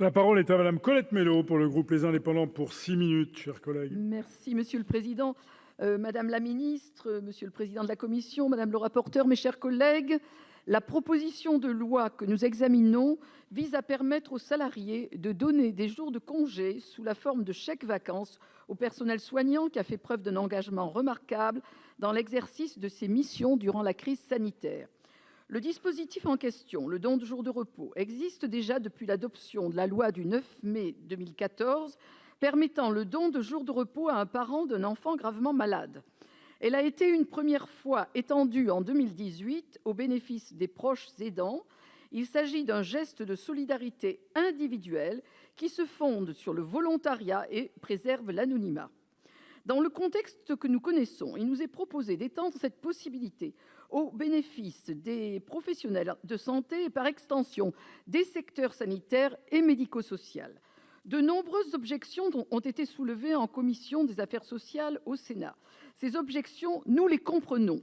La parole est à Madame Colette Mélot pour le groupe Les Indépendants pour 6 minutes, chers collègues. Merci, Monsieur le Président. Madame la ministre, Monsieur le Président de la Commission, Madame le rapporteur, mes chers collègues, la proposition de loi que nous examinons vise à permettre aux salariés de donner des jours de congé sous la forme de chèques-vacances au personnel soignant qui a fait preuve d'un engagement remarquable dans l'exercice de ses missions durant la crise sanitaire. Le dispositif en question, le don de jours de repos, existe déjà depuis l'adoption de la loi du 9 mai 2014 permettant le don de jours de repos à un parent d'un enfant gravement malade. Elle a été une première fois étendue en 2018 au bénéfice des proches aidants. Il s'agit d'un geste de solidarité individuelle qui se fonde sur le volontariat et préserve l'anonymat. Dans le contexte que nous connaissons, il nous est proposé d'étendre cette possibilité au bénéfice des professionnels de santé et par extension des secteurs sanitaires et médico-social. De nombreuses objections ont été soulevées en commission des affaires sociales au Sénat. Ces objections, nous les comprenons.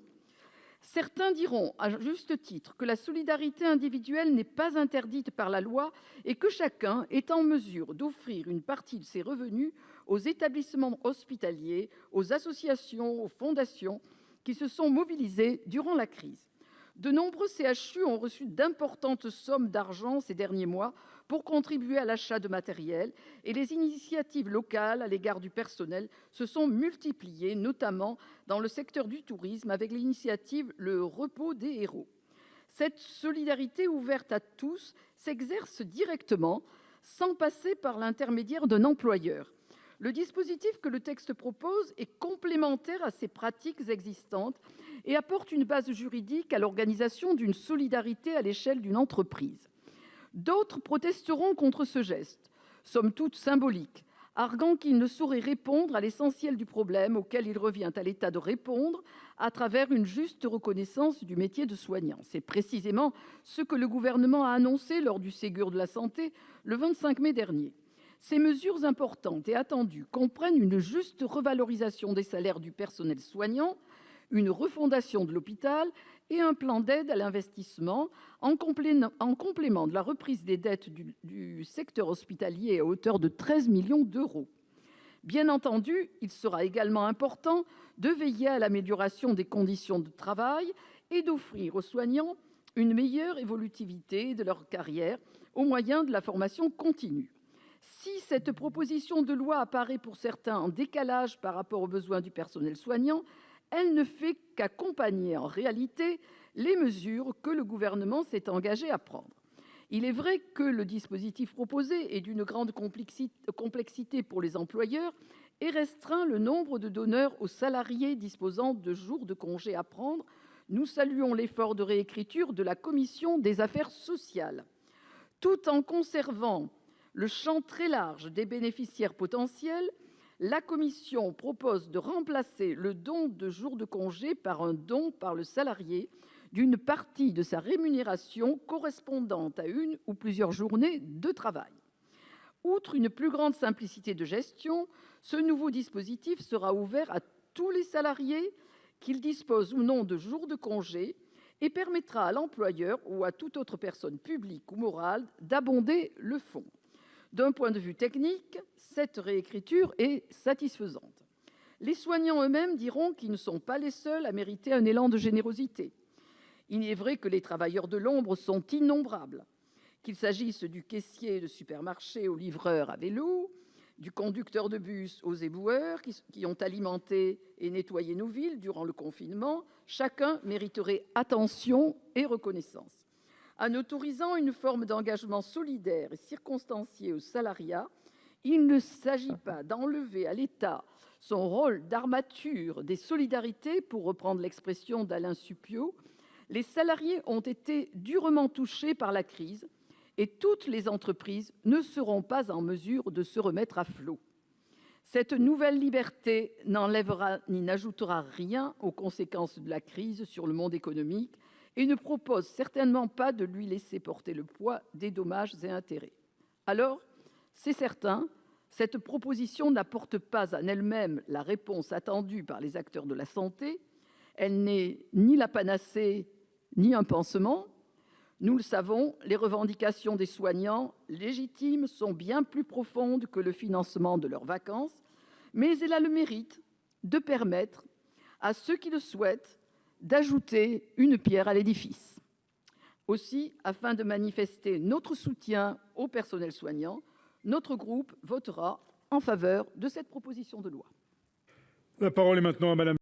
Certains diront, à juste titre, que la solidarité individuelle n'est pas interdite par la loi et que chacun est en mesure d'offrir une partie de ses revenus aux établissements hospitaliers, aux associations, aux fondations qui se sont mobilisés durant la crise. De nombreux CHU ont reçu d'importantes sommes d'argent ces derniers mois pour contribuer à l'achat de matériel et les initiatives locales à l'égard du personnel se sont multipliées, notamment dans le secteur du tourisme avec l'initiative Le Repos des Héros. Cette solidarité ouverte à tous s'exerce directement sans passer par l'intermédiaire d'un employeur. Le dispositif que le texte propose est complémentaire à ces pratiques existantes et apporte une base juridique à l'organisation d'une solidarité à l'échelle d'une entreprise. D'autres protesteront contre ce geste, somme toute symbolique, arguant qu'il ne saurait répondre à l'essentiel du problème auquel il revient à l'État de répondre à travers une juste reconnaissance du métier de soignant. C'est précisément ce que le gouvernement a annoncé lors du Ségur de la santé le 25 mai dernier. Ces mesures importantes et attendues comprennent une juste revalorisation des salaires du personnel soignant, une refondation de l'hôpital et un plan d'aide à l'investissement en complément de la reprise des dettes du secteur hospitalier à hauteur de 13 millions d'euros. Bien entendu, il sera également important de veiller à l'amélioration des conditions de travail et d'offrir aux soignants une meilleure évolutivité de leur carrière au moyen de la formation continue. Si cette proposition de loi apparaît pour certains en décalage par rapport aux besoins du personnel soignant, elle ne fait qu'accompagner en réalité les mesures que le gouvernement s'est engagé à prendre. Il est vrai que le dispositif proposé est d'une grande complexité pour les employeurs et restreint le nombre de donneurs aux salariés disposant de jours de congé à prendre. Nous saluons l'effort de réécriture de la commission des affaires sociales. Tout en conservant le champ très large des bénéficiaires potentiels, la Commission propose de remplacer le don de jours de congé par un don par le salarié d'une partie de sa rémunération correspondant à une ou plusieurs journées de travail. Outre une plus grande simplicité de gestion, ce nouveau dispositif sera ouvert à tous les salariés, qu'ils disposent ou non de jours de congé, et permettra à l'employeur ou à toute autre personne publique ou morale d'abonder le fonds. D'un point de vue technique, cette réécriture est satisfaisante. Les soignants eux-mêmes diront qu'ils ne sont pas les seuls à mériter un élan de générosité. Il est vrai que les travailleurs de l'ombre sont innombrables, qu'il s'agisse du caissier de supermarché au livreur à vélo, du conducteur de bus aux éboueurs qui ont alimenté et nettoyé nos villes durant le confinement. Chacun mériterait attention et reconnaissance. En autorisant une forme d'engagement solidaire et circonstancié au salariat, il ne s'agit pas d'enlever à l'État son rôle d'armature des solidarités, pour reprendre l'expression d'Alain Supiot. Les salariés ont été durement touchés par la crise et toutes les entreprises ne seront pas en mesure de se remettre à flot. Cette nouvelle liberté n'enlèvera ni n'ajoutera rien aux conséquences de la crise sur le monde économique et ne propose certainement pas de lui laisser porter le poids des dommages et intérêts. Alors, c'est certain, cette proposition n'apporte pas en elle-même la réponse attendue par les acteurs de la santé. Elle n'est ni la panacée, ni un pansement. Nous le savons, les revendications des soignants légitimes sont bien plus profondes que le financement de leurs vacances, mais elle a le mérite de permettre à ceux qui le souhaitent d'ajouter une pierre à l'édifice. Aussi, afin de manifester notre soutien au personnel soignant, notre groupe votera en faveur de cette proposition de loi. La parole est maintenant à Madame